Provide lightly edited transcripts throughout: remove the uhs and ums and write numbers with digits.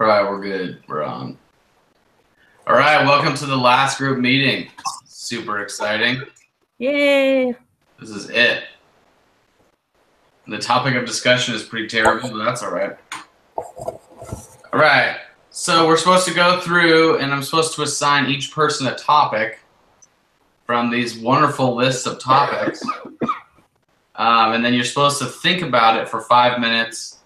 All right, we're good. We're on. All right, welcome to the last group meeting. Super exciting. Yay! This is it. The topic of discussion is pretty terrible, but that's all right. All right, so we're supposed to go through, and I'm supposed to assign each person a topic from these wonderful lists of topics. And then you're supposed to think about it for 5 minutes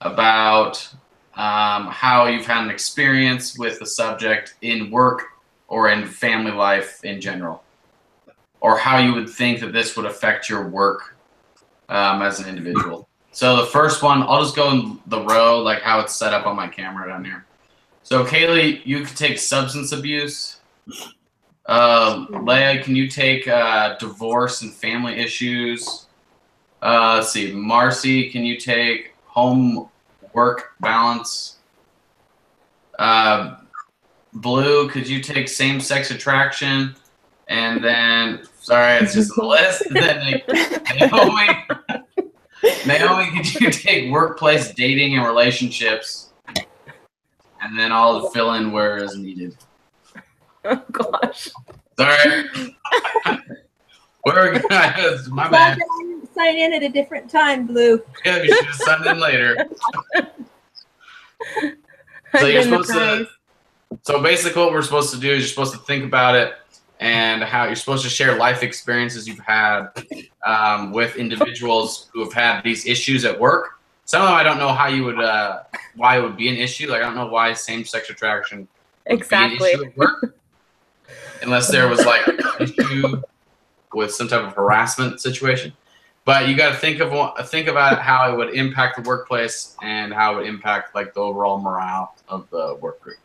about how you've had an experience with the subject in work or in family life in general, or how you would think that this would affect your work as an individual. So the first one, I'll just go in the row, like how it's set up on my camera down here. So Kaylee, you can take substance abuse. Leah, can you take divorce and family issues? Let's see, Marcy, can you take home work balance? Blue, could you take same-sex attraction? And then, sorry, it's just a list. Then Naomi, could you take workplace dating and relationships? And then I'll fill in where is needed. Oh gosh. Sorry. Where guys? My bad. Sign in at a different time, Blue. Yeah, you should have signed in later. So you're supposed to. So basically, what we're supposed to do is you're supposed to think about it and how you're supposed to share life experiences you've had with individuals who have had these issues at work. Some of them I don't know how you would why it would be an issue. Like I don't know why same-sex attraction would be an issue at work, unless there was like an issue with some type of harassment situation. But you got to think about how it would impact the workplace and how it would impact like the overall morale of the work group.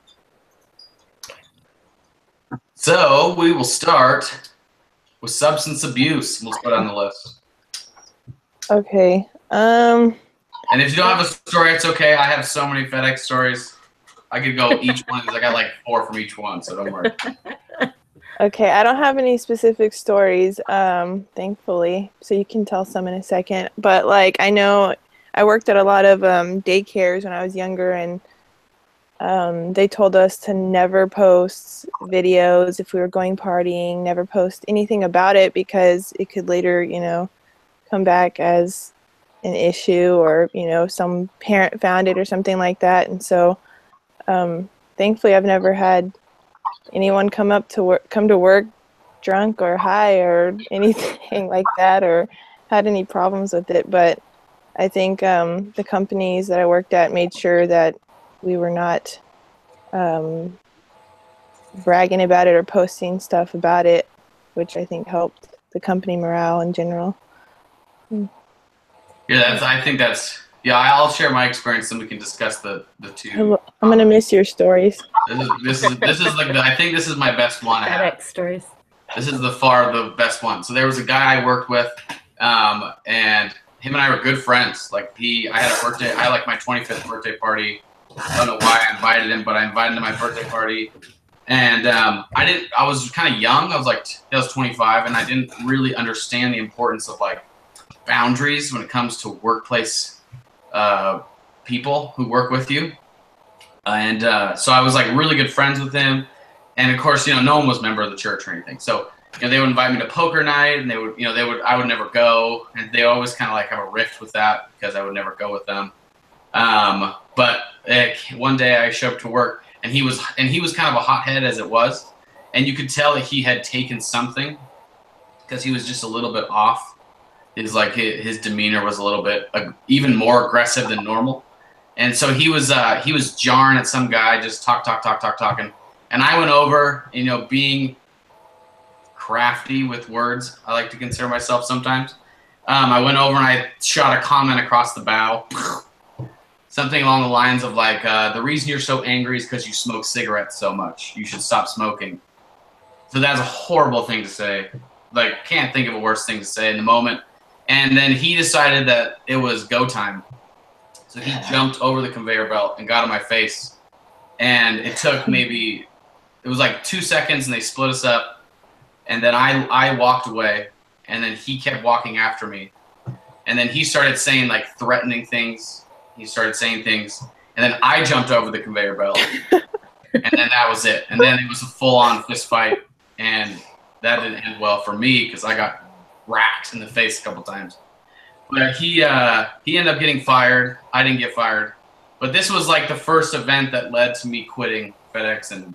So we will start with substance abuse. We'll put it on the list. Okay. And if you don't have a story, it's okay. I have so many FedEx stories. I could go each one because I got like 4 from each one, so don't worry. Okay, I don't have any specific stories, thankfully, so you can tell some in a second. But, like, I know I worked at a lot of daycares when I was younger, and they told us to never post videos if we were going partying, never post anything about it because it could later, you know, come back as an issue or, you know, some parent found it or something like that. And so, thankfully, I've never had anyone come to work drunk or high or anything like that or had any problems with it. But I think the companies that I worked at made sure that we were not bragging about it or posting stuff about it, which I think helped the company morale in general. Yeah, I think that's. Yeah, I'll share my experience and we can discuss the two. I'm gonna miss your stories. This is like I think this is my best one. FedEx stories. This is the best one. So there was a guy I worked with, and him and I were good friends. Like I had a birthday. I had like my 25th birthday party. I don't know why I invited him, but I invited him to my birthday party. And I was kind of young. I was 25, and I didn't really understand the importance of like boundaries when it comes to workplace people who work with you. And so I was like really good friends with him. And of course, you know, no one was a member of the church or anything. So, you know, they would invite me to poker night and I would never go. And they always kind of like have a rift with that because I would never go with them. But one day I showed up to work and he was kind of a hothead as it was. And you could tell that he had taken something because he was just a little bit off. His demeanor was a little bit even more aggressive than normal. And so he was jarring at some guy, just talking. And I went over, you know, being crafty with words, I like to consider myself sometimes. I went over and I shot a comment across the bow. Something along the lines of like, the reason you're so angry is because you smoke cigarettes so much. You should stop smoking. So that's a horrible thing to say. Like, can't think of a worse thing to say in the moment. And then he decided that it was go time. So he jumped over the conveyor belt and got on my face. And it took it was like 2 seconds and they split us up. And then I walked away and then he kept walking after me. And then he started saying like threatening things. He started saying things. and then I jumped over the conveyor belt, and then that was it. And then it was a full-on fist fight, and that didn't end well for me because I got racked in the face a couple times. But he ended up getting fired. I didn't get fired. But this was like the first event that led to me quitting FedEx and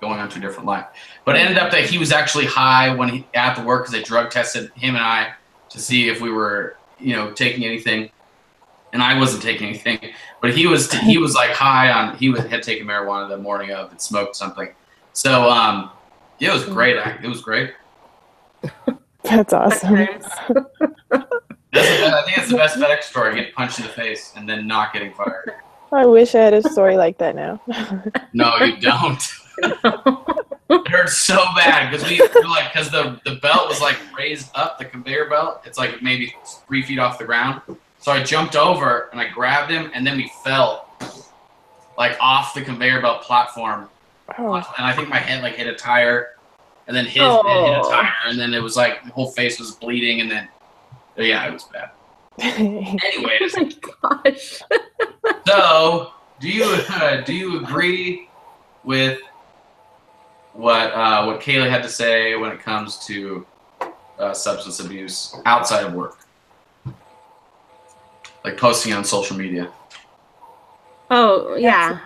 going on to a different life. But it ended up that he was actually high when he at the work because they drug tested him and I to see if we were, taking anything. And I wasn't taking anything. But he was like high on, had taken marijuana the morning of and smoked something. So it was great. It was great. That's awesome. I think it's the best FedEx story, getting punched in the face and then not getting fired. I wish I had a story like that now. No, you don't. It hurts so bad because because the belt was like raised up, the conveyor belt. It's like maybe 3 feet off the ground. So I jumped over and I grabbed him and then we fell like off the conveyor belt platform. Oh. And I think my head like hit a tire and then his head hit a tire and then it was like the whole face was bleeding and then yeah, it was bad. Anyways, Oh my gosh. so do you agree with what Kaylee had to say when it comes to substance abuse outside of work, like posting on social media? Oh yeah.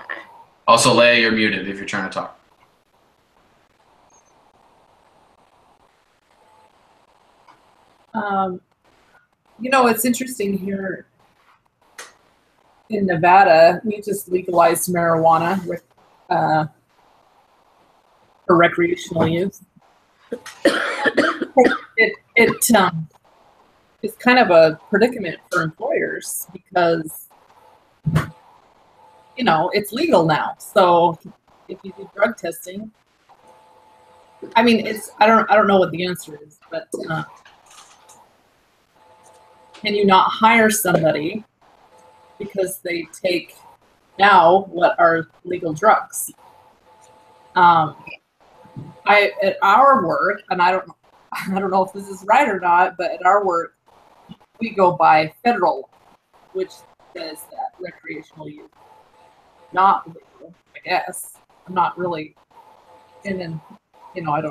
Also, Leia, you're muted if you're trying to talk. It's interesting here in Nevada, we just legalized marijuana with for recreational use. It's kind of a predicament for employers because it's legal now. So if you do drug testing, I mean, I don't know what the answer is, but can you not hire somebody because they take now what are legal drugs? At our work, and I don't know if this is right or not, but at our work, we go by federal law, which says that recreational use is not legal. I guess I'm not really, I'm not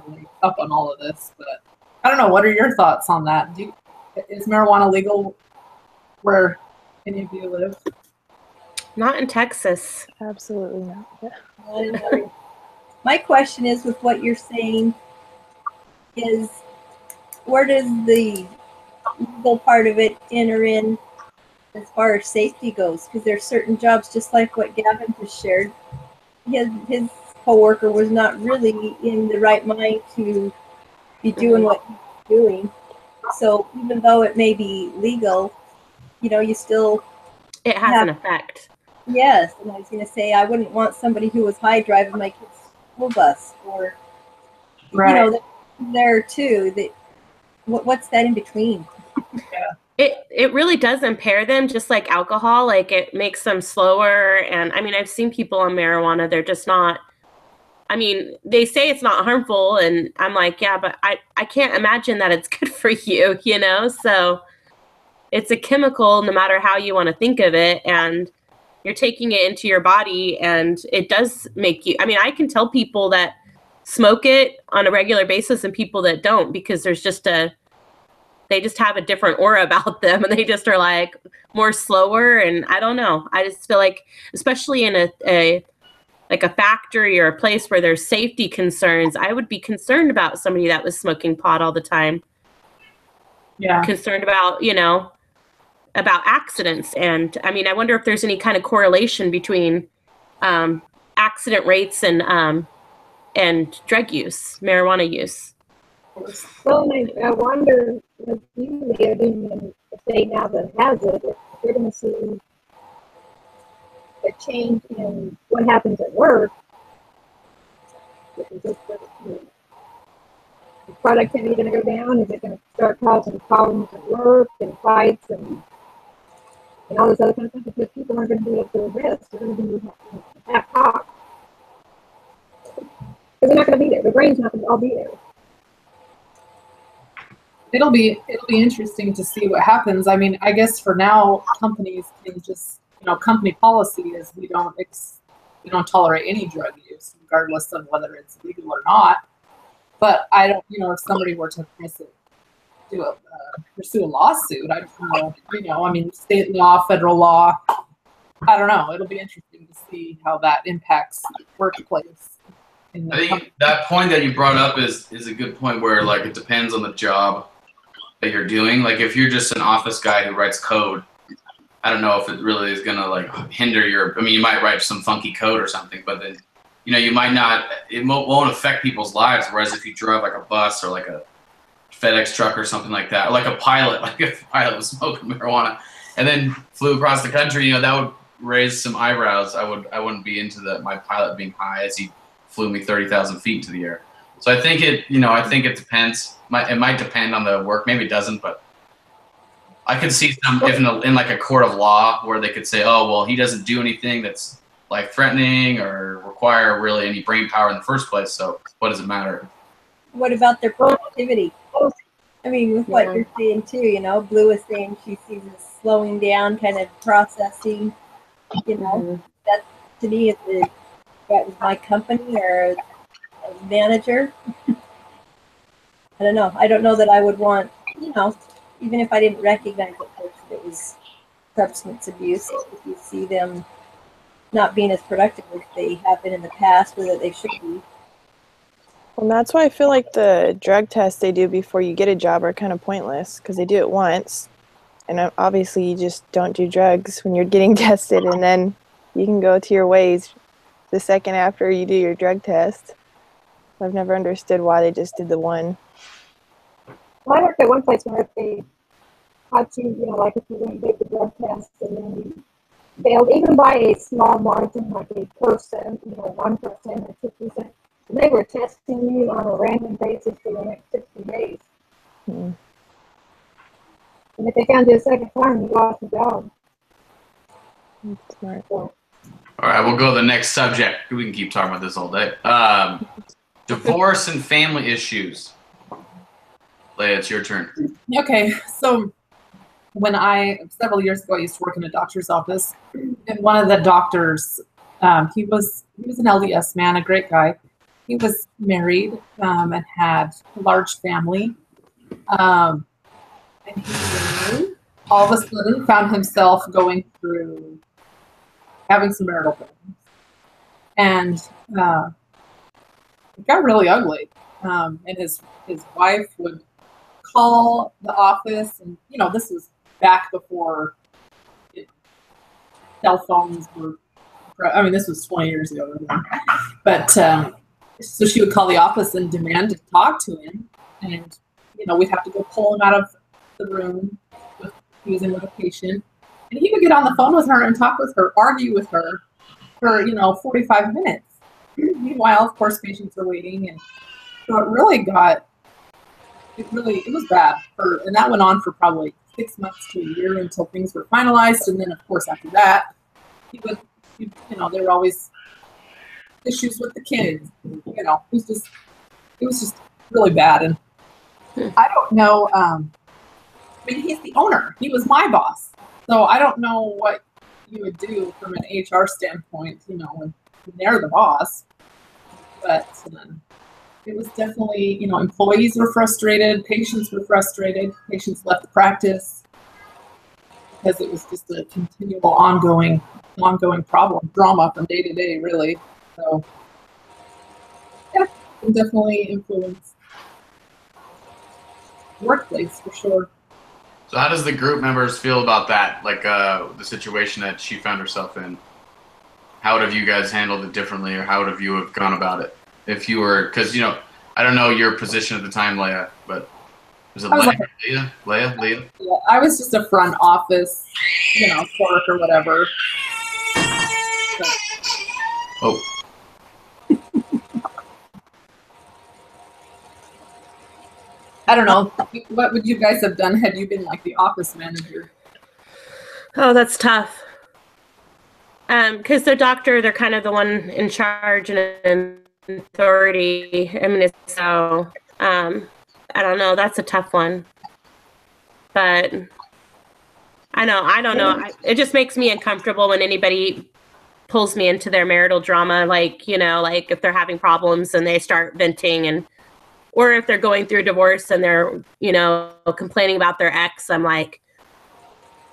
really up on all of this, but I don't know. What are your thoughts on that? Is marijuana legal where any of you live? Not in Texas. Absolutely not. Yeah. My question is, with what you're saying, is where does the legal part of it enter in as far as safety goes? Because there's certain jobs, just like what Gavin just shared, his coworker was not really in the right mind to be doing what he's doing. So even though it may be legal, you still It has an effect. Yes, and I was going to say I wouldn't want somebody who was high driving my kid's school bus, or Right. there too. What's that in between? It really does impair them, just like alcohol. Like it makes them slower. And I mean, I've seen people on marijuana, they're just not. I mean, they say it's not harmful, and I'm like, yeah, but I can't imagine that it's good for you, So it's a chemical, no matter how you want to think of it, and you're taking it into your body, and it does make you. I mean, I can tell people that smoke it on a regular basis and people that don't, because there's they just have a different aura about them, and they just are like more slower, and I don't know. I just feel like, especially in a factory or a place where there's safety concerns, I would be concerned about somebody that was smoking pot all the time. Yeah. Concerned about, about accidents. And I mean, I wonder if there's any kind of correlation between accident rates and drug use, marijuana use. Well, I wonder if you live in a state now that has it, if you're going to see a change in what happens at work. Is productivity going to go down? Is it going to start causing problems at work and fights and all this other kind of stuff? Because people aren't going to be able to rest. They're going to be half cocked. Because they're not going to be there. The brain's not going to all be there. It'll be interesting to see what happens. I mean, I guess for now, companies can just company policy is we don't tolerate any drug use, regardless of whether it's legal or not. But I don't, if somebody were to pursue a lawsuit, I don't know, I mean, state law, federal law, I don't know. It'll be interesting to see how that impacts the workplace. I think that point that you brought up is a good point where, like, it depends on the job that you're doing. Like, if you're just an office guy who writes code, I don't know if it really is going to, like, hinder your, I mean, you might write some funky code or something, but then, you might not, it won't affect people's lives. Whereas if you drive like a bus or like a FedEx truck or something like that, or like a pilot, like if a pilot was smoking marijuana and then flew across the country, that would raise some eyebrows. I wouldn't be into my pilot being high as he flew me 30,000 feet into the air. So I think it depends. It might depend on the work. Maybe it doesn't, but I could see some if in like a court of law where they could say, oh, well, he doesn't do anything that's life-threatening or require really any brain power in the first place. So what does it matter? What about their productivity? I mean, with what you're saying too, Blue is saying she sees us slowing down, kind of processing. That to me is that was my company or a manager. I don't know. I don't know that I would want, even if I didn't recognize at first that it was substance abuse, if you see them not being as productive as they have been in the past, or that they should be. Well, that's why I feel like the drug tests they do before you get a job are kind of pointless, because they do it once, and obviously you just don't do drugs when you're getting tested, and then you can go to your ways the second after you do your drug test. I've never understood why they just did the one. Well, I worked at one place where they had to, like if you went and did the drug test and then you failed, even by a small margin, like a percent, 1% or 2%, they were testing you on a random basis for the next 60 days. Hmm. And if they found you a second time, you lost the job. That's smart. All right, we'll go to the next subject. We can keep talking about this all day. Divorce and family issues. Leah, it's your turn. Okay, so when several years ago, I used to work in a doctor's office, and one of the doctors, he was an LDS man, a great guy. He was married and had a large family, and he all of a sudden found himself going through having some marital problems, and it got really ugly. And his wife would call the office, and this was back before cell phones were. I mean, this was 20 years ago, but so she would call the office and demand to talk to him, and we'd have to go pull him out of the room if he was in with a patient, and he would get on the phone with her and talk with her, argue with her for 45 minutes. Meanwhile, of course, patients are waiting, and so it was bad. And that went on for probably 6 months to a year until things were finalized. And then, of course, after that, there were always issues with the kids. It was just really bad. And I don't know. I mean, he's the owner. He was my boss. So I don't know what you would do from an HR standpoint, when they're the boss. But it was definitely, employees were frustrated, patients were frustrated, patients left the practice because it was just a continual ongoing problem, drama from day to day, really. So, yeah, it definitely influenced the workplace for sure. So how does the group members feel about that? Like the situation that she found herself in? How would have you guys handled it differently, or how would have you have gone about it? If you were, because, I don't know your position at the time, Leah, but was it Leah? Leah? Yeah, I was just a front office, clerk or whatever. So. Oh. I don't know. What would you guys have done had you been like the office manager? Oh, that's tough. Because the doctor, they're kind of the one in charge and authority. I mean, so I don't know. That's a tough one. But I know. I don't know. It just makes me uncomfortable when anybody pulls me into their marital drama, like, you know, like if they're having problems and they start venting, and or if they're going through a divorce and they're, you know, complaining about their ex. I'm like,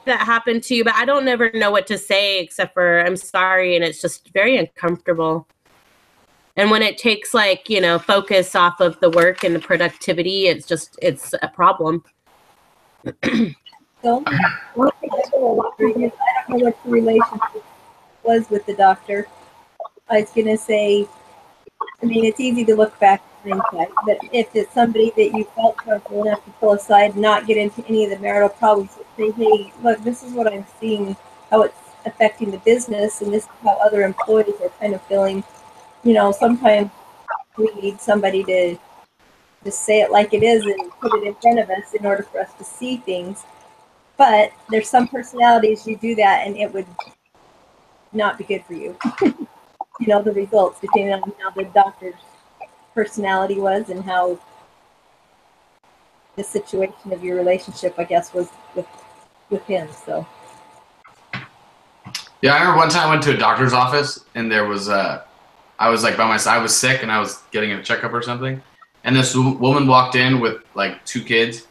that happened to you, but I don't never know what to say except for I'm sorry, and it's just very uncomfortable. And when it takes, like, you know, focus off of the work and the productivity, it's a problem. So, I don't know what the relationship was with the doctor. I was going to say, I mean, it's easy to look back and hindsight, but if it's somebody that you felt comfortable enough to pull aside and not get into any of the marital problems, say, hey, look, this is what I'm seeing, how it's affecting the business, and this is how other employees are kind of feeling. You know, sometimes we need somebody to just say it like it is and put it in front of us in order for us to see things. But there's some personalities you do that and it would not be good for you. You know, the results, depending on how the doctor's personality was and how the situation of your relationship, I guess, was with him. So. Yeah, I remember one time I went to a doctor's office and there was I was like by myself. I was sick and I was getting a checkup or something, and this woman walked in with like 2 kids,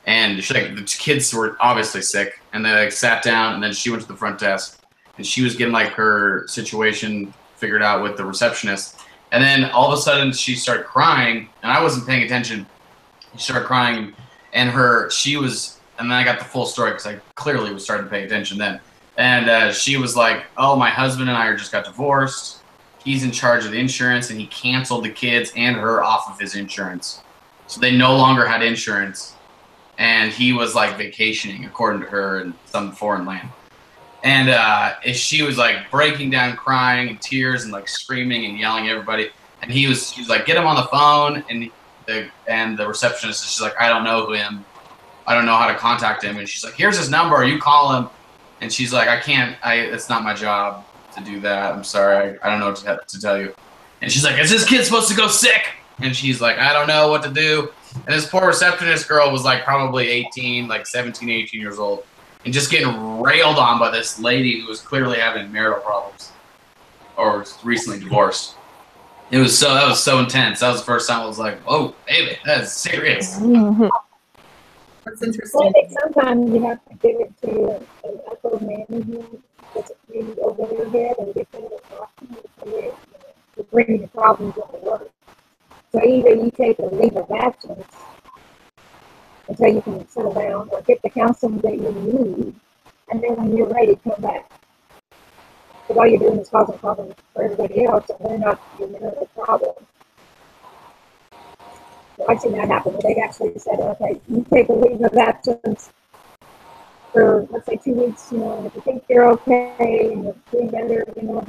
and she, like, the kids were obviously sick, and they like sat down, and then she went to the front desk, and she was getting like her situation figured out with the receptionist, and then all of a sudden she started crying, and I wasn't paying attention. She started crying, and and then I got the full story because I clearly was starting to pay attention then, and she was like, "Oh, my husband and I just got divorced. He's in charge of the insurance, and he canceled the kids and her off of his insurance. So they no longer had insurance, and he was like vacationing, according to her, in some foreign land." And she was like breaking down, crying in tears and like screaming and yelling at everybody. And he was like, "Get him on the phone." And the receptionist, she's like, "I don't know him. I don't know how to contact him." And she's like, "Here's his number. You call him." And she's like, "I can't. It's not my job to do that. I'm sorry. I don't know what to tell you." And she's like, "Is this kid supposed to go sick?" And she's like, "I don't know what to do." And this poor receptionist girl was like probably 18, like 17, 18 years old, and just getting railed on by this lady who was clearly having marital problems or recently divorced. That was so intense. That was the first time I was like, "Oh, baby, that is serious." That's Well, interesting. I think sometimes you have to give it to an upper management that's maybe over their head and get them to talk to you to bring the problems into work. So either you take a leave of absence until you can settle down or get the counseling that you need, and then when you're ready, come back. Because all you're doing is causing problems for everybody else, and they're not getting rid of the problem. So I've seen that happen where they actually said, "Okay, you take a leave of absence for, let's say, 2 weeks, you know, and if you think you're okay and you're doing better, you know,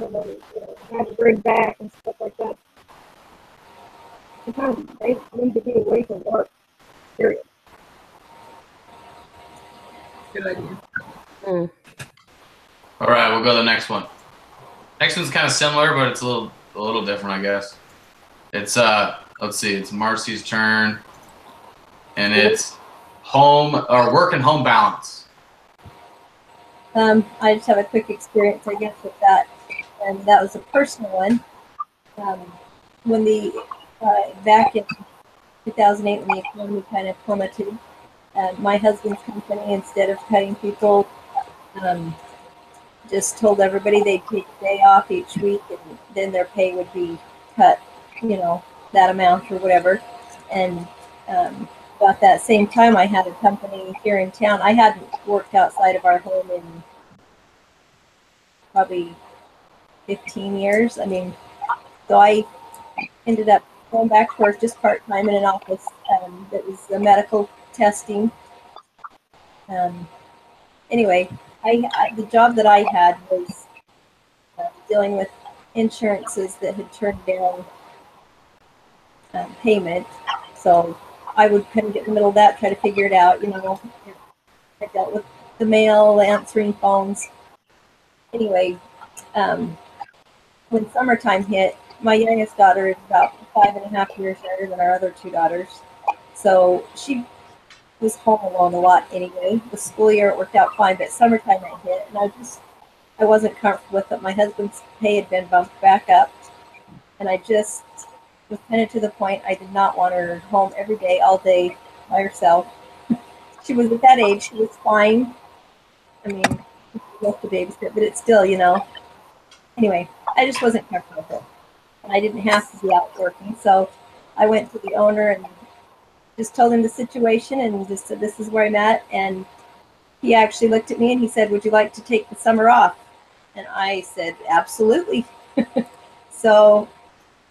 have to bring back and stuff like that." Sometimes they need to be away from work, period. Good idea. Mm. All right, we'll go to the next one. Next one's kind of similar, but it's a little different, I guess. It's let's see, it's Marcy's turn, and it's work and home balance. I just have a quick experience, I guess, with that, and that was a personal one. When back in 2008, when the economy kind of plummeted, my husband's company, instead of cutting people, just told everybody they'd take a day off each week, and then their pay would be cut, you know, that amount or whatever. And about that same time, I had a company here in town. I hadn't worked outside of our home in probably 15 years. I mean, so I ended up going back to work just part-time in an office that was the medical testing. Anyway, the job that I had was dealing with insurances that had turned down payment. So I would kind of get in the middle of that, try to figure it out. You know, I dealt with the mail, answering phones. Anyway, when summertime hit, my youngest daughter is about 5.5 years younger than our other 2 daughters. So she was home alone a lot anyway. The school year it worked out fine, but summertime I hit, and I wasn't comfortable with it. My husband's pay had been bumped back up, and I just was kind of to the point I did not want her home every day, all day by herself. She was at that age, she was fine. I mean, she was the babysit, but it's still, you know. Anyway, I just wasn't comfortable with it. And I didn't have to be out working, so I went to the owner and just told him the situation and just said, this is where I'm at. And he actually looked at me and he said, would you like to take the summer off? And I said, absolutely. So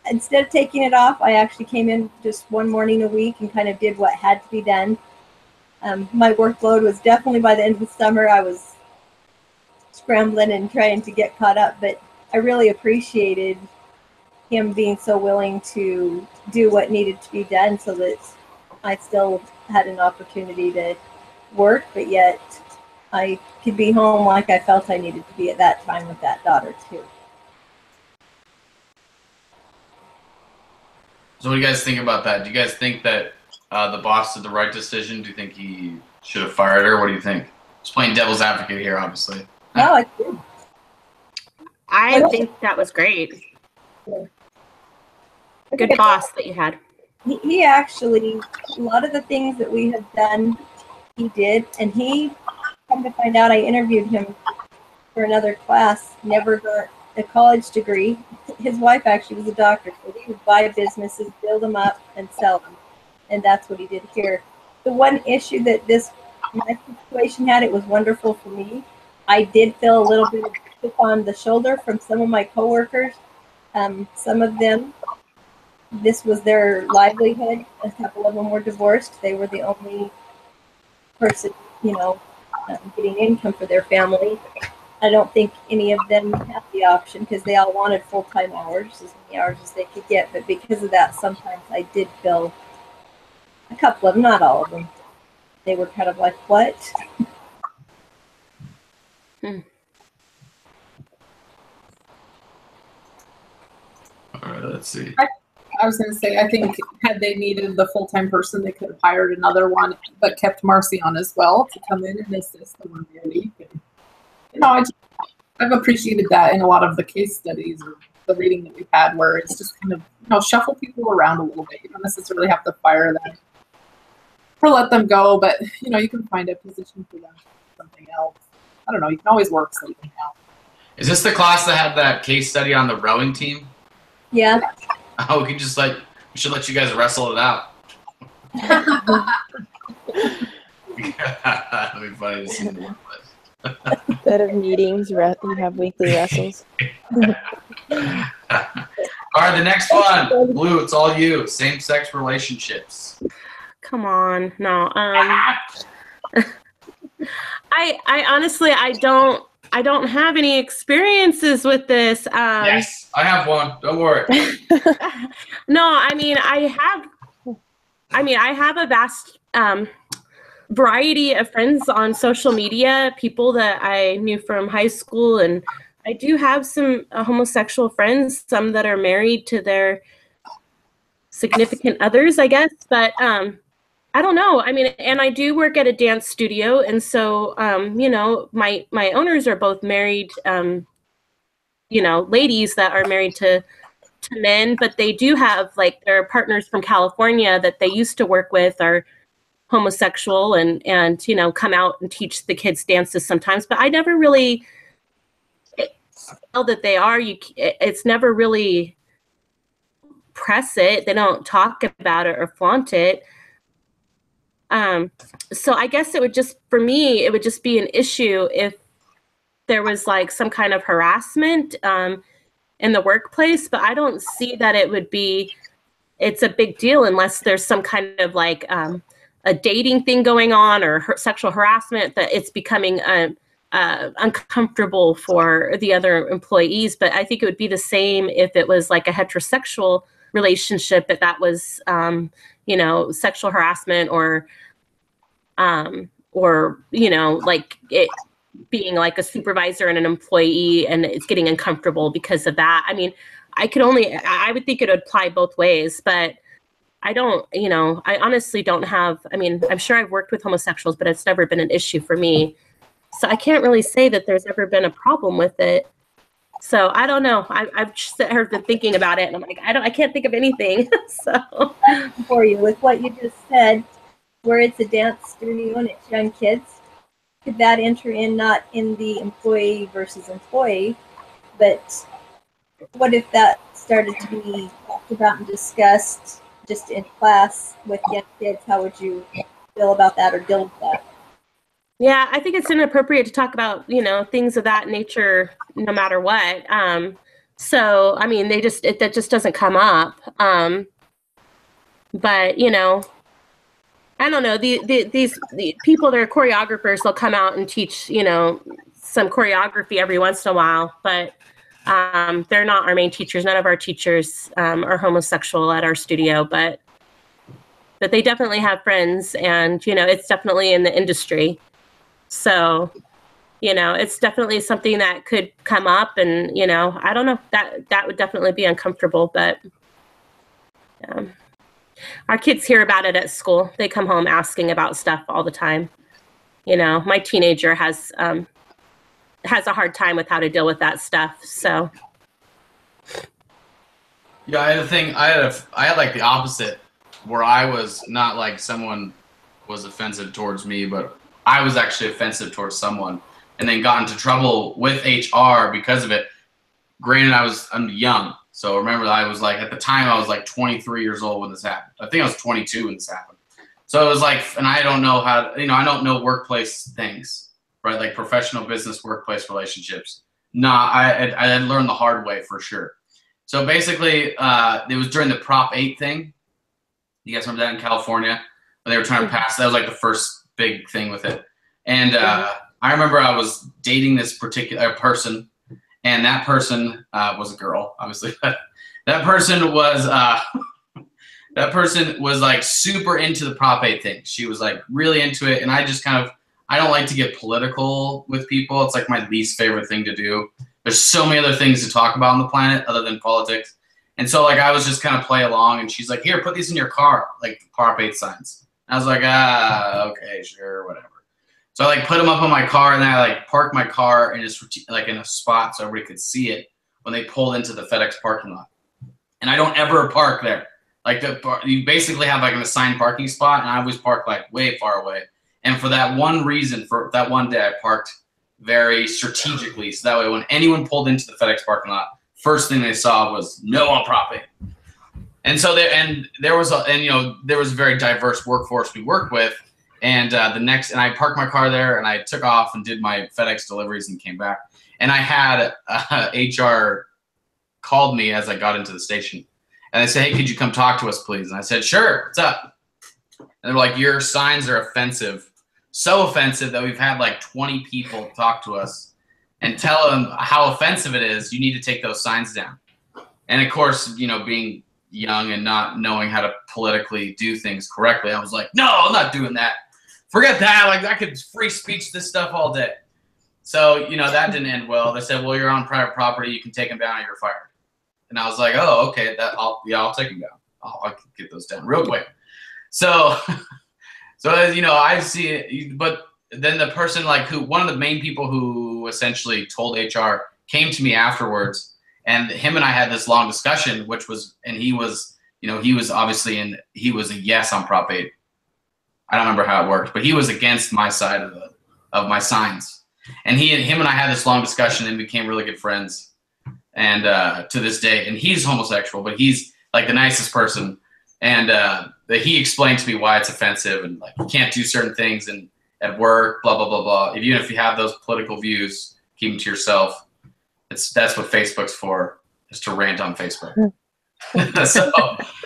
instead of taking it off, I actually came in just one morning a week and kind of did what had to be done. My workload was definitely, by the end of the summer, I was scrambling and trying to get caught up, but I really appreciated him being so willing to do what needed to be done so that I still had an opportunity to work, but yet I could be home like I felt I needed to be at that time with that daughter too. So what do you guys think about that? Do you guys think that the boss did the right decision? Do you think he should have fired her? What do you think? Just playing devil's advocate here, obviously. No, I did. I think that was great. Good boss that you had. He actually, a lot of the things that we have done, he did. And he, come to find out, I interviewed him for another class, never got a college degree. His wife actually was a doctor, so he would buy businesses, build them up, and sell them. And that's what he did here. The one issue that my situation had, it was wonderful for me. I did feel a little bit of a chip on the shoulder from some of my coworkers. Some of them, this was their livelihood. A couple of them were divorced. They were the only person, you know, getting income for their family. I don't think any of them had the option because they all wanted full-time hours, as many hours as they could get. But because of that, sometimes I did feel, a couple of them, not all of them, they were kind of like, what? All right, let's see. I was going to say, I think had they needed the full-time person, they could have hired another one, but kept Marcy on as well to come in and assist the 1 day a week. And, you know, I've appreciated that in a lot of the case studies or the reading that we've had, where it's just kind of, you know, shuffle people around a little bit. You don't necessarily have to fire them or let them go, but, you know, you can find a position for them, something else. I don't know. You can always work something out. Is this the class that had that case study on the rowing team? Yeah. Oh, we should let you guys wrestle it out. That'd be funny to see in the workplace. Instead of meetings, you have weekly wrestles. All right, the next one. Blue, it's all you. Same-sex relationships. Come on. No. I honestly, I don't have any experiences with this. Yes, I have one. Don't worry. No, I mean, I have a vast variety of friends on social media, people that I knew from high school, and I do have some homosexual friends, some that are married to their significant others, I guess, but I don't know. I mean, and I do work at a dance studio, and so you know, my owners are both married, you know, ladies that are married to men, but they do have, like, their partners from California that they used to work with are homosexual and you know, come out and teach the kids dances sometimes, but I never really tell that they are. It's never really press it. They don't talk about it or flaunt it. So I guess it would just, for me, it would just be an issue if there was like some kind of harassment in the workplace, but I don't see that it would be, it's a big deal unless there's some kind of like a dating thing going on or sexual harassment that it's becoming uncomfortable for the other employees. But I think it would be the same if it was like a heterosexual relationship, if that was, you know, sexual harassment or, you know, like it being like a supervisor and an employee and it's getting uncomfortable because of that. I mean, I would think it would apply both ways, but I don't, you know, I honestly don't have, I mean, I'm sure I've worked with homosexuals, but it's never been an issue for me. So I can't really say that there's ever been a problem with it. So I don't know. I've just been thinking about it, and I'm like, I can't think of anything. So for you with what you just said, where it's a dance studio and it's young kids, could that enter in not in the employee versus employee, but what if that started to be talked about and discussed just in class with young kids? How would you feel about that or deal with that? yeah, I think it's inappropriate to talk about, you know, things of that nature, no matter what. So, I mean, that just doesn't come up. But, you know, I don't know, these people that are choreographers, they'll come out and teach, you know, some choreography every once in a while, but they're not our main teachers. None of our teachers are homosexual at our studio, but they definitely have friends, and, you know, it's definitely in the industry. So, you know, it's definitely something that could come up, and, you know, I don't know, that would definitely be uncomfortable, but our kids hear about it at school. They come home asking about stuff all the time. You know, my teenager has a hard time with how to deal with that stuff. So Yeah, I had a thing. I had like the opposite, where I was not like someone was offensive towards me, but I was actually offensive towards someone, and then got into trouble with HR because of it. Granted, I'm young, so remember I was like, at the time I was like 23 years old when this happened. I think I was 22 when this happened. So it was like, and I don't know how, you know, I don't know workplace things, right? Like professional business, workplace relationships. I learned the hard way for sure. So basically, it was during the Prop 8 thing. You guys remember that in California? When they were trying to pass, that was like the first big thing with it. And I remember I was dating this particular person, and that person was a girl, obviously. That person was like super into the Prop 8 thing. She was like really into it, and I just kind of, I don't like to get political with people. It's like my least favorite thing to do. There's so many other things to talk about on the planet other than politics. And so like I was just kind of play along, and she's like, here, put these in your car, like Prop 8 signs. And I was like, okay, sure, whatever. So I like put them up on my car, and then I like parked my car in just like in a spot so everybody could see it when they pulled into the FedEx parking lot. And I don't ever park there. Like you basically have like an assigned parking spot, and I always park like way far away. And for that one reason, for that one day, I parked very strategically, so that way when anyone pulled into the FedEx parking lot, first thing they saw was no on Prop 8. And so there was a very diverse workforce we worked with. And and I parked my car there, and I took off and did my FedEx deliveries and came back. And I had HR called me as I got into the station, and they said, hey, could you come talk to us, please? And I said, sure, what's up? And they're like, your signs are offensive. So offensive that we've had like 20 people talk to us and tell them how offensive it is. You need to take those signs down. And of course, you know, being young and not knowing how to politically do things correctly, I was like, no, I'm not doing that. Forget that. Like, I could free speech this stuff all day. So, you know, that didn't end well. They said, well, you're on private property. You can take them down or you're fired. And I was like, oh, okay, I'll take them down. I'll get those down real quick. So, you know, I see it, but then the person one of the main people who essentially told HR came to me afterwards, and him and I had this long discussion, he was obviously he was a yes on Prop 8. I don't remember how it worked, but he was against my side of my signs. And him and I had this long discussion and became really good friends. And to this day, and he's homosexual, but he's like the nicest person. And he explained to me why it's offensive, and like you can't do certain things and at work, blah blah blah blah. Even if you have those political views, keep them to yourself. That's what Facebook's for, is to rant on Facebook.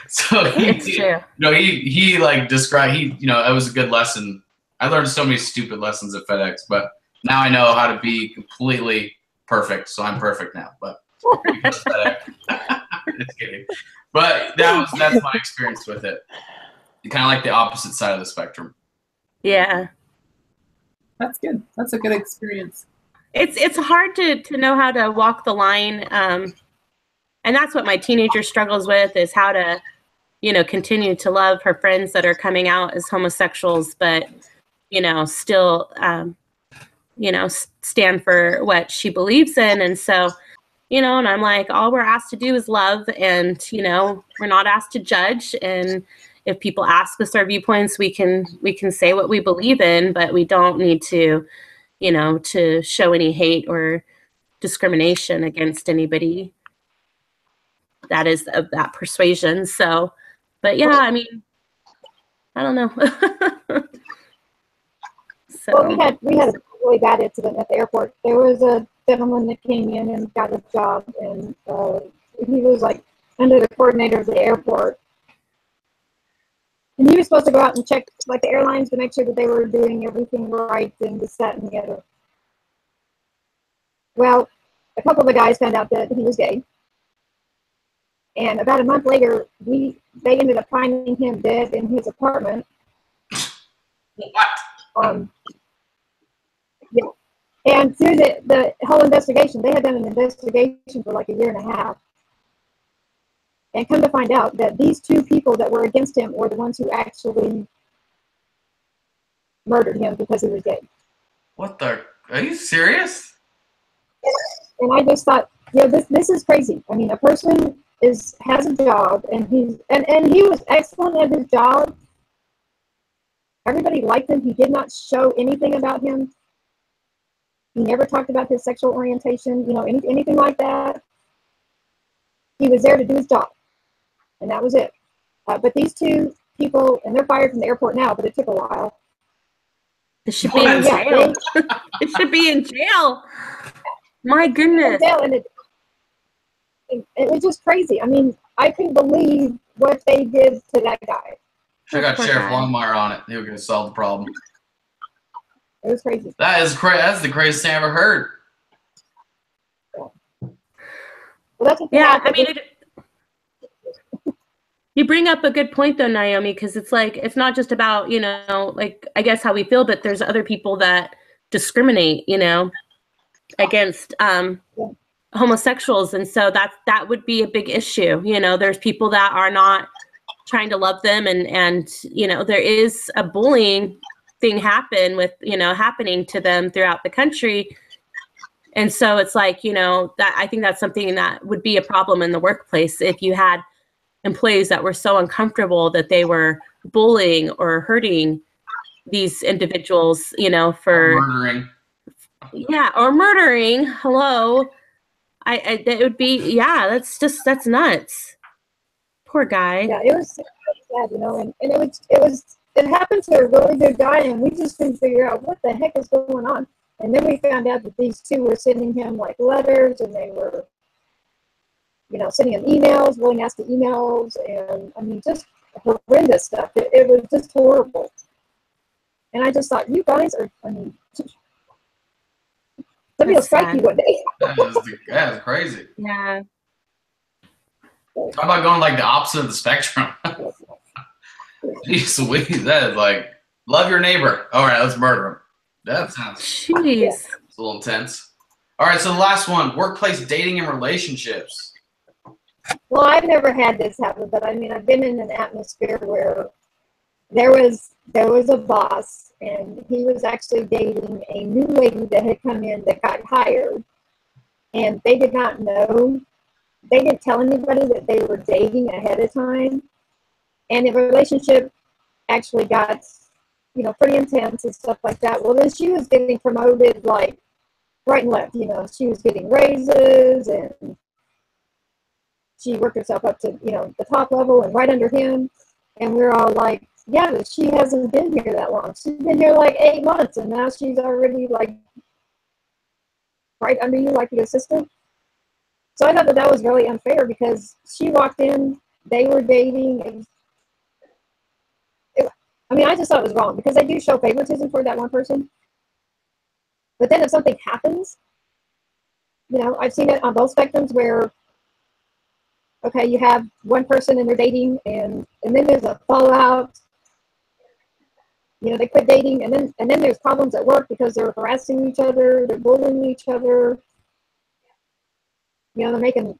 so he like described, it was a good lesson. I learned so many stupid lessons at FedEx, but now I know how to be completely perfect. So I'm perfect now, but just kidding. But that's my experience with it. Kind of like the opposite side of the spectrum. Yeah. That's good. That's a good experience. It's hard to know how to walk the line. And that's what my teenager struggles with, is how to you know, continue to love her friends that are coming out as homosexuals, but, you know, still, you know, stand for what she believes in. And so, you know, and I'm like, all we're asked to do is love, and, you know, we're not asked to judge. And if people ask us our viewpoints, we can say what we believe in, but we don't need to, you know, to show any hate or discrimination against anybody that is of that persuasion. So, but yeah, I mean, I don't know. So Well, we had a really bad incident at the airport. There was a gentleman that came in and got a job, and he was like under the coordinator of the airport, and he was supposed to go out and check like the airlines to make sure that they were doing everything right and this, that, and the other. Well, a couple of the guys found out that he was gay, and about a month later, they ended up finding him dead in his apartment. What? Yeah. And through the whole investigation, they had done an investigation for like a year and a half. And come to find out that these two people that were against him were the ones who actually murdered him because he was gay. What the? Are you serious? And I just thought, you know, this is crazy. I mean, a person has a job, and he was excellent at his job. Everybody liked him. He did not show anything about him. He never talked about his sexual orientation, you know, anything like that. He was there to do his job, and that was it. But these two people, and they're fired from the airport now, but it took a while. it should be in jail. It should be in jail. My goodness. And it was just crazy. I mean, I couldn't believe what they did to that guy. Should have got Sheriff Longmire on it. He was going to solve the problem. It was crazy. That is crazy. That's the craziest thing I ever heard. Well, that's Yeah, I mean, you bring up a good point though, Naomi, because it's like, it's not just about, you know, like, I guess how we feel, but there's other people that discriminate, you know, against homosexuals. And so that would be a big issue. You know, there's people that are not trying to love them, and you know, there is a bullying thing happening to them throughout the country. And so it's like, you know, that I think that's something that would be a problem in the workplace if you had employees that were so uncomfortable that they were bullying or hurting these individuals, you know, for murdering. Yeah, or murdering. Hello. I that would be, yeah, that's nuts. Poor guy. Yeah, it was sad, you know, and it happened to a really good guy, and we just couldn't figure out what the heck is going on. And then we found out that these two were sending him like letters, and they were, you know, sending him emails, really nasty emails, and I mean, just horrendous stuff. It was just horrible. And I just thought, you guys are, I mean, let me strike you one day. That is crazy. Yeah. How about going like the opposite of the spectrum? Jeez Louise, that is like, love your neighbor. All right, let's murder him. That sounds Jeez. It's a little intense. All right, so the last one, workplace dating and relationships. Well, I've never had this happen, but I mean, I've been in an atmosphere where there was a boss, and he was actually dating a new lady that had come in that got hired, and they did not know. They didn't tell anybody that they were dating ahead of time, and the relationship actually got, you know, pretty intense and stuff like that. Well, then she was getting promoted like right and left. You know, she was getting raises, and she worked herself up to, you know, the top level and right under him. And we're all like, yeah, but she hasn't been here that long. She's been here like 8 months, and now she's already like right under you like the assistant. So I thought that was really unfair, because she walked in, they were dating. I mean, I just thought it was wrong, because they do show favoritism for that one person. But then if something happens, you know, I've seen it on both spectrums where, okay, you have one person and they're dating, and then there's a fallout. You know, they quit dating, and then there's problems at work because they're harassing each other, they're bullying each other. You know, they're making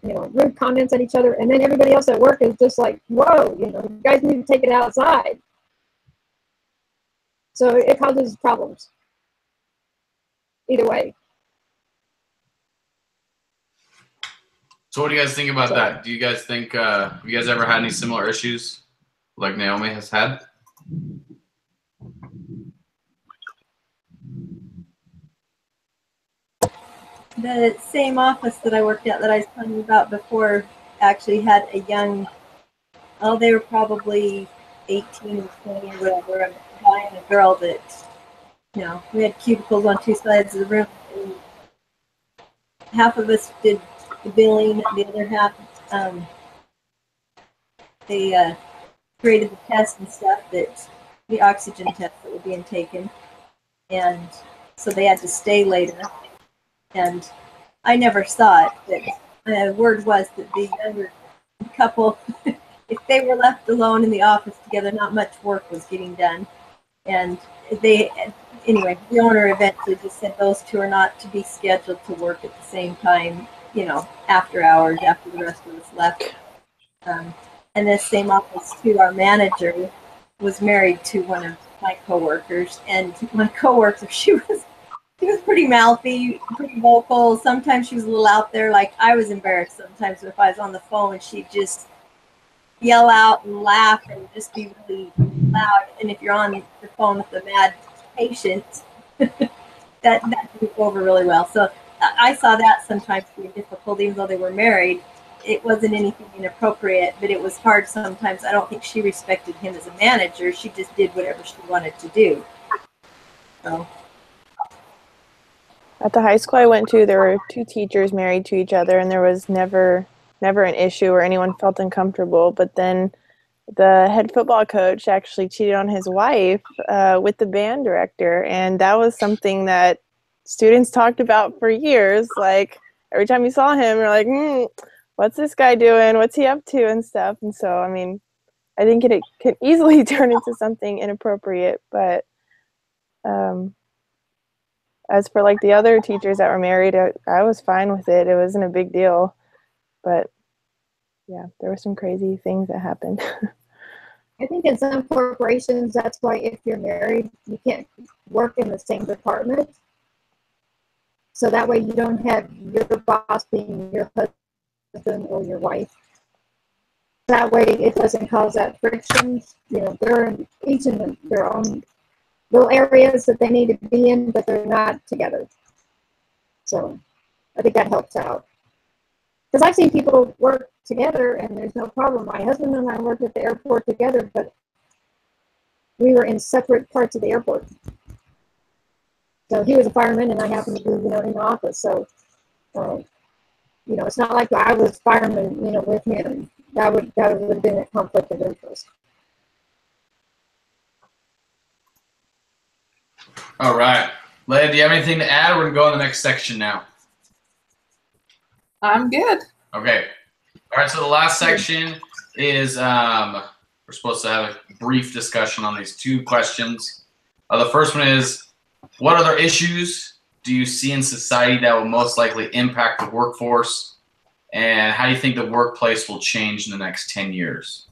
rude comments at each other, and then everybody else at work is just like, whoa, you guys need to take it outside. So it causes problems either way. So what do you guys think about that? Do you guys think, have you guys ever had any similar issues like Naomi has had? The same office that I worked at that I was telling you about before actually had a young, they were probably 18 or 20 or whatever, a guy and a girl that, we had cubicles on two sides of the room. And half of us did the billing, the other half, they created the tests and stuff, the oxygen tests that were being taken. And so they had to stay later. And I never saw it, but the word was that the younger couple, if they were left alone in the office together, not much work was getting done. And anyway, the owner eventually just said those two are not to be scheduled to work at the same time, after hours, after the rest of us left. And this same office too, our manager was married to one of my coworkers, and my coworker, she was pretty mouthy, pretty vocal. Sometimes she was a little out there. Like, I was embarrassed sometimes if I was on the phone, she'd just yell out and laugh and just be really loud. And if you're on the phone with a mad patient, that didn't go over really well. So I saw that sometimes be difficult, even though they were married. It wasn't anything inappropriate, but it was hard sometimes. I don't think she respected him as a manager. She just did whatever she wanted to do. So. At the high school I went to, there were two teachers married to each other, and there was never an issue where anyone felt uncomfortable. But then the head football coach actually cheated on his wife with the band director, and that was something that students talked about for years. Like, every time you saw him, you're like, what's this guy doing? What's he up to and stuff? And so, I mean, I think it can easily turn into something inappropriate, but as for like the other teachers that were married, I was fine with it. It wasn't a big deal. But yeah, there were some crazy things that happened. I think in some corporations, that's why if you're married, you can't work in the same department. So that way you don't have your boss being your husband or your wife. That way it doesn't cause that friction. They're each in their own little areas that they need to be in, but they're not together. So I think that helps out. Because I've seen people work together and there's no problem. My husband and I worked at the airport together, but we were in separate parts of the airport. So he was a fireman and I happened to be, in the office. So, it's not like I was fireman, with him. That would have been a conflict of interest. All right. Leia, do you have anything to add? We're going to go in the next section now. I'm good. Okay. All right, so the last section is we're supposed to have a brief discussion on these two questions. The first one is, what other issues do you see in society that will most likely impact the workforce? And how do you think the workplace will change in the next 10 years?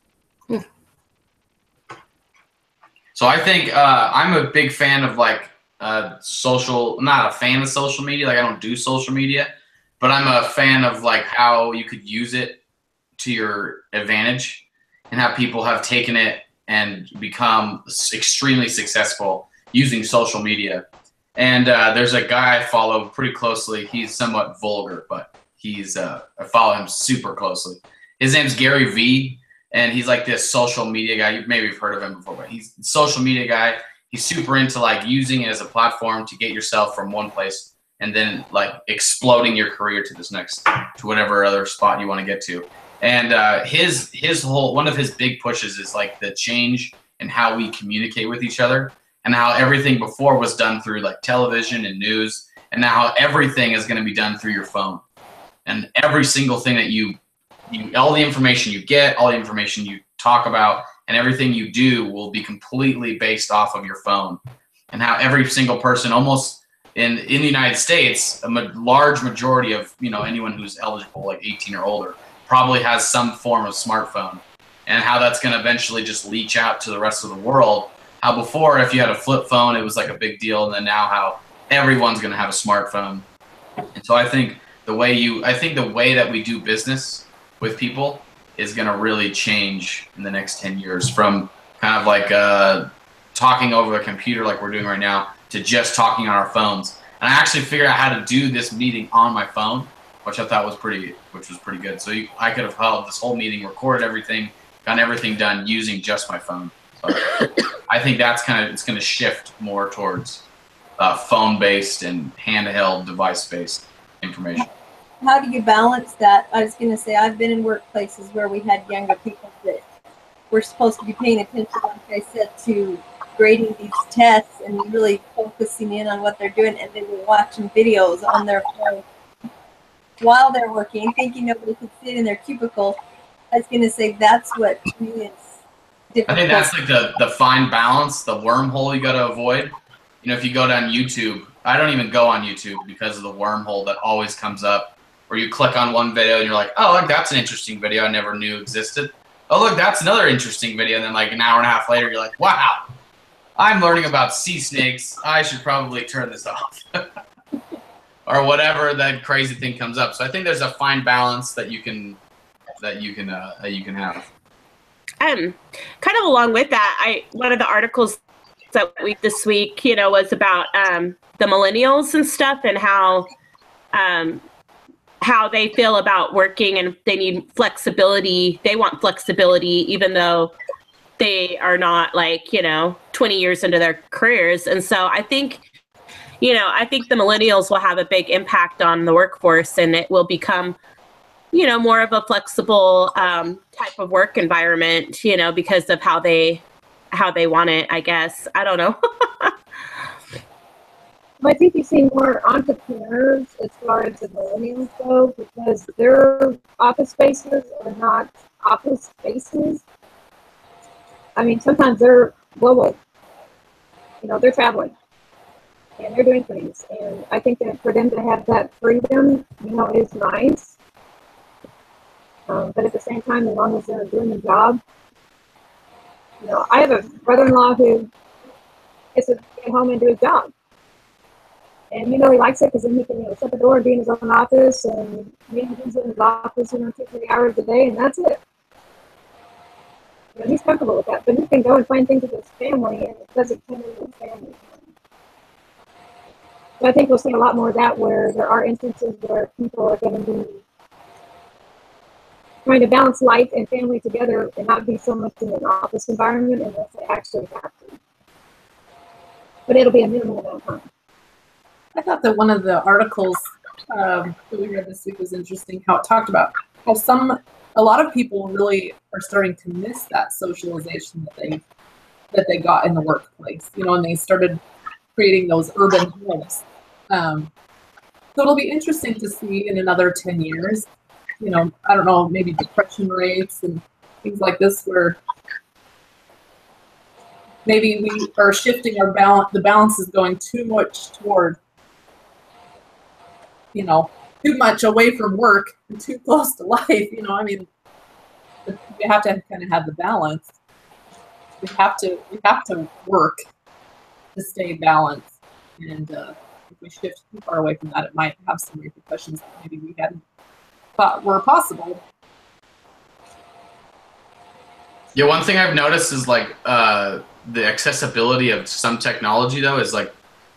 So I think I'm a big fan of not a fan of social media. Like, I don't do social media, but I'm a fan of how you could use it to your advantage and how people have taken it and become extremely successful using social media. And there's a guy I follow pretty closely. He's somewhat vulgar, but I follow him super closely. His name's Gary Vee, and he's like this social media guy. Maybe you've heard of him before, but he's a social media guy. He's super into using it as a platform to get yourself from one place and then exploding your career to whatever other spot you want to get to. And one of his big pushes is the change in how we communicate with each other, and how everything before was done through television and news, and now everything is going to be done through your phone. And every single thing that all the information you get, all the information you talk about, and everything you do will be completely based off of your phone. And how every single person, almost in the United States, large majority of anyone who's eligible, like 18 or older, probably has some form of smartphone, and how that's going to eventually just leach out to the rest of the world. How before, if you had a flip phone, it was like a big deal, and then now how everyone's going to have a smartphone. And so I think the way that we do business with people is going to really change in the next 10 years, from kind of like talking over a computer like we're doing right now to just talking on our phones. And I actually figured out how to do this meeting on my phone, which I thought was pretty good. So I could have held this whole meeting, recorded everything, gotten everything done using just my phone. So I think it's going to shift more towards phone-based and handheld device-based information. How do you balance that? I was going to say, I've been in workplaces where we had younger people that were supposed to be paying attention, like I said, to grading these tests and really focusing in on what they're doing, and they were watching videos on their phone while they're working, thinking nobody could sit in their cubicle. I was going to say, that's what to me is difficult. I think that's like the fine balance, the wormhole you got to avoid. If you go down YouTube, I don't even go on YouTube because of the wormhole that always comes up, where you click on one video and you're like, oh, look, that's an interesting video I never knew existed. Oh, look, that's another interesting video. And then like an hour and a half later, you're like, wow, I'm learning about sea snakes. I should probably turn this off. Or whatever that crazy thing comes up. So I think there's a fine balance that you can have. Kind of along with that, one of the articles that this week, was about the millennials and stuff, and how they feel about working, and they need flexibility. They want flexibility, even though they are not 20 years into their careers. And so I think the millennials will have a big impact on the workforce, and it will become, more of a flexible type of work environment, because of how they want it, I guess. I don't know. I think you see more entrepreneurs as far as the millennials go, because their office spaces are not office spaces. I mean, sometimes they're global. They're traveling and they're doing things. And I think that for them to have that freedom, is nice. But at the same time, as long as they're doing the job, I have a brother-in-law who gets to get home and do his job. And he likes it because then he can shut the door and be in his own office, and he's in his office 2-3 hours a day, and that's it. He's comfortable with that, but he can go and find things with his family, and it doesn't come with his family. So I think we'll see a lot more of that, where there are instances where people are going to be trying to balance life and family together and not be so much in an office environment unless they actually have to. But it'll be a minimal amount of time. I thought that one of the articles that we read this week was interesting, how it talked about how a lot of people really are starting to miss that socialization that they got in the workplace, and they started creating those urban hubs. So it'll be interesting to see in another 10 years, I don't know, maybe depression rates and things like this, where maybe we are shifting our balance. The balance is going too much toward, too much away from work and too close to life. I mean, we have to kind of have the balance. We have to work to stay balanced. And if we shift too far away from that, it might have some repercussions that maybe we hadn't thought were possible. Yeah, one thing I've noticed is the accessibility of some technology though is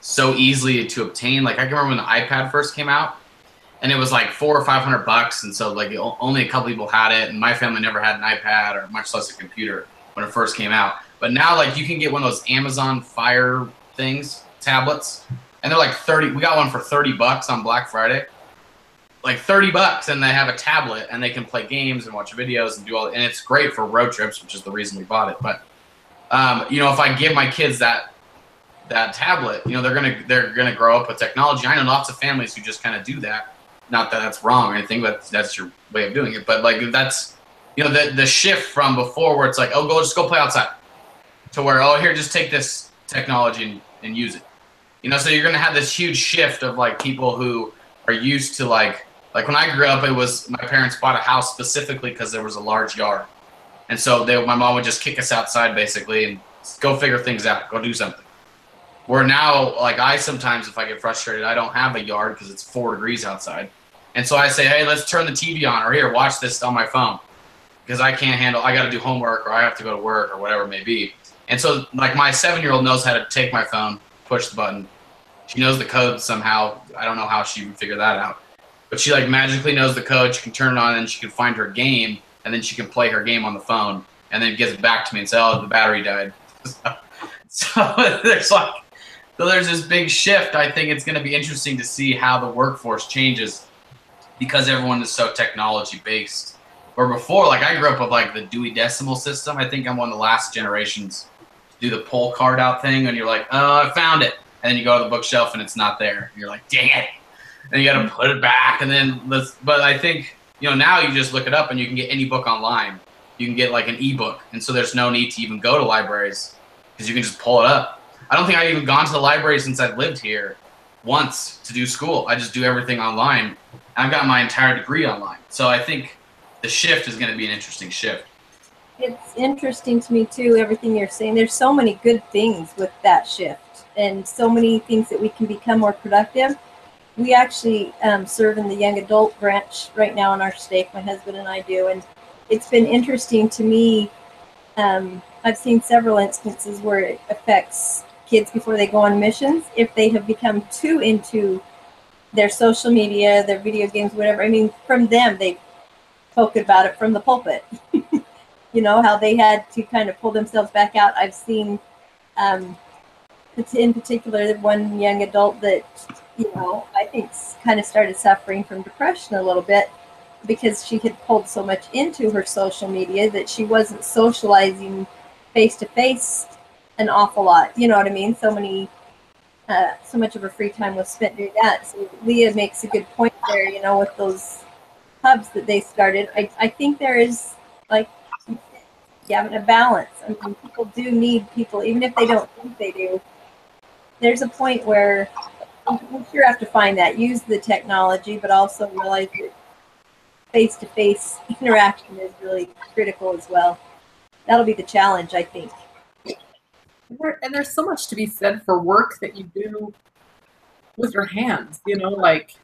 so easily to obtain. I can remember when the iPad first came out, and it was $400 or $500, and so only a couple people had it, and my family never had an iPad or much less a computer when it first came out. But now you can get one of those Amazon Fire tablets, and they're 30. We got one for $30 on Black Friday. $30, and they have a tablet, and they can play games and watch videos and do all. And it's great for road trips, which is the reason we bought it. But if I give my kids that tablet, they're gonna grow up with technology. I know lots of families who just kind of do that. Not that that's wrong or anything, but that's your way of doing it. But that's the shift from before, where it's just go play outside, to where here, just take this technology and use it. You know, so you're going to have this huge shift of like people who are used to like when I grew up, it was my parents bought a house specifically because there was a large yard. And so my mom would just kick us outside basically and go figure things out, go do something. Where now, like I sometimes, if I get frustrated, I don't have a yard because it's 4 degrees outside. And so I say, hey, let's turn the TV on, or here, watch this on my phone. Because I can't handle, I got to do homework, or I have to go to work, or whatever it may be. And so like my 7-year-old knows how to take my phone, push the button. She knows the code somehow. I don't know how she would figure that out. But she like magically knows the code. She can turn it on and she can find her game. And then she can play her game on the phone. And then gives it back to me and say, oh, the battery died. So there's this big shift. I think it's going to be interesting to see how the workforce changes because everyone is so technology based. Where before, like I grew up with like the Dewey Decimal System. I think I'm one of the last generations to do the pull card out thing. And you're like, oh, I found it. And then you go to the bookshelf and it's not there. And you're like, dang it. And you got to put it back. And then but I think, you know, now you just look it up and you can get any book online. You can get like an ebook. And so there's no need to even go to libraries because you can just pull it up. I don't think I've even gone to the library since I've lived here once to do school. I just do everything online. I've got my entire degree online. So I think the shift is going to be an interesting shift. It's interesting to me too, everything you're saying. There's so many good things with that shift and so many things that we can become more productive. We actually serve in the young adult branch right now in our stake, my husband and I do, and it's been interesting to me. I've seen several instances where it affects kids before they go on missions if they have become too into their social media, their video games, whatever. I mean, from them, they spoke about it from the pulpit. You know, how they had to kind of pull themselves back out. I've seen, in particular, one young adult that, you know, I think kind of started suffering from depression a little bit because she had pulled so much into her social media that she wasn't socializing face-to-face an awful lot. You know what I mean? So much of her free time was spent doing that. So Leah makes a good point there, you know, with those hubs that they started. I think there is, like, having a balance. I mean, people do need people, even if they don't think they do. There's a point where we sure have to find that. Use the technology, but also realize that face-to-face interaction is really critical as well. That'll be the challenge, I think. And there's so much to be said for work that you do with your hands, you know, like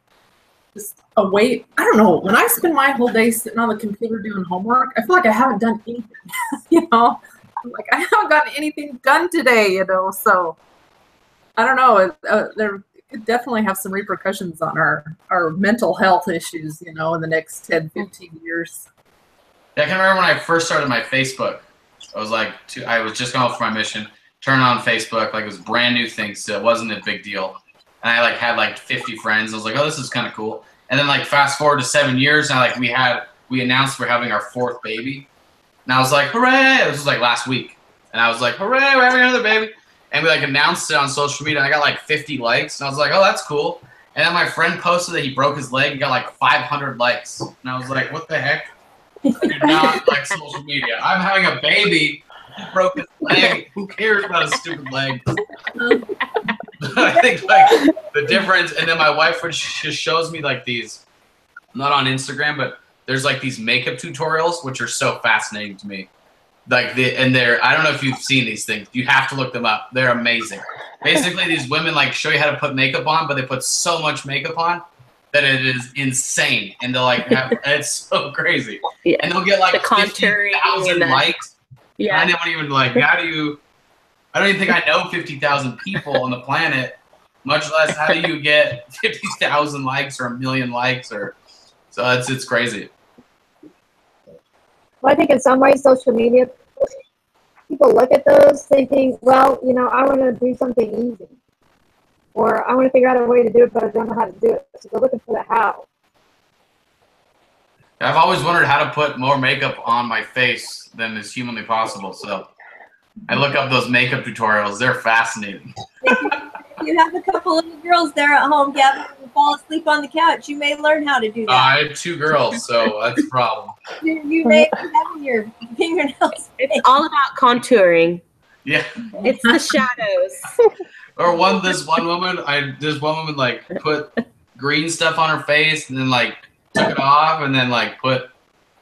just a way. I don't know. When I spend my whole day sitting on the computer doing homework, I feel like I haven't done anything, you know, like I haven't gotten anything done today, you know, so I don't know. There could definitely have some repercussions on our mental health issues, you know, in the next 10, 15 years. Yeah, I can remember when I first started my Facebook. I was like, I was just going for my mission. Turn on Facebook, like it was brand new thing still. It wasn't a big deal. And I like had like 50 friends. I was like, oh, this is kind of cool. And then like fast forward to 7 years, and like we announced we're having our 4th baby. And I was like, hooray! This was like last week. And I was like, hooray, we're having another baby. And we like announced it on social media, and I got like 50 likes. And I was like, oh, that's cool. And then my friend posted that he broke his leg and got like 500 likes. And I was like, what the heck? I do not like social media. I'm having a baby. He broke his leg. Who cares about a stupid leg? I think like the difference, and then my wife just shows me like these, not on Instagram, but there's like these makeup tutorials which are so fascinating to me. Like I don't know if you've seen these things. You have to look them up. They're amazing. Basically, these women like show you how to put makeup on, but they put so much makeup on that it is insane, and they'll like it's so crazy. Yeah. And they'll get like 50,000 likes. Yeah, I don't even like. I don't even think I know 50,000 people on the planet, much less how do you get 50,000 likes or 1 million likes or. So it's crazy. Well, I think in some ways, social media, people look at those thinking, well, you know, I want to do something easy, or I want to figure out a way to do it, but I don't know how to do it. So they're looking for the how. I've always wondered how to put more makeup on my face than is humanly possible. So I look up those makeup tutorials. They're fascinating. If you have a couple of girls there at home, Gavin, who fall asleep on the couch, you may learn how to do that. I have 2 girls, so that's a problem. You may be having your fingernails. It's all about contouring. Yeah. It's the shadows. Or this one woman like put green stuff on her face and then like took it off and then like put,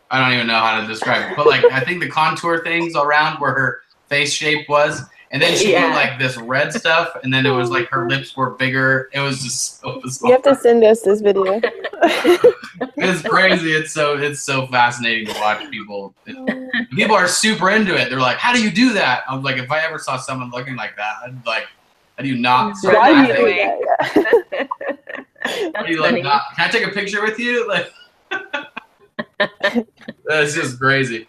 I don't even know how to describe it, but like I think the contour things around where her face shape was, and then she put like this red stuff, and then it was like her lips were bigger. It was just so bizarre. You have to send us this video. It's crazy. It's so fascinating to watch people. People are super into it. They're like, "How do you do that?" I'm like, if I ever saw someone looking like that, I'd like, how do you not start Why you laughing? do that? How do you like not? Can I take a picture with you? Like, that's just crazy.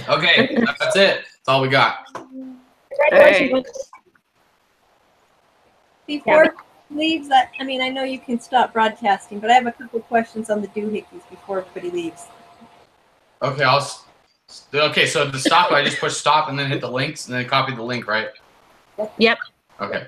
Okay, that's it. That's all we got. Congratulations. Before he leaves, I mean, I know you can stop broadcasting, but I have a couple questions on the doohickeys before everybody leaves. Okay, okay, so to stop, I just push stop and then hit the links and then copy the link, right? Yep. Okay.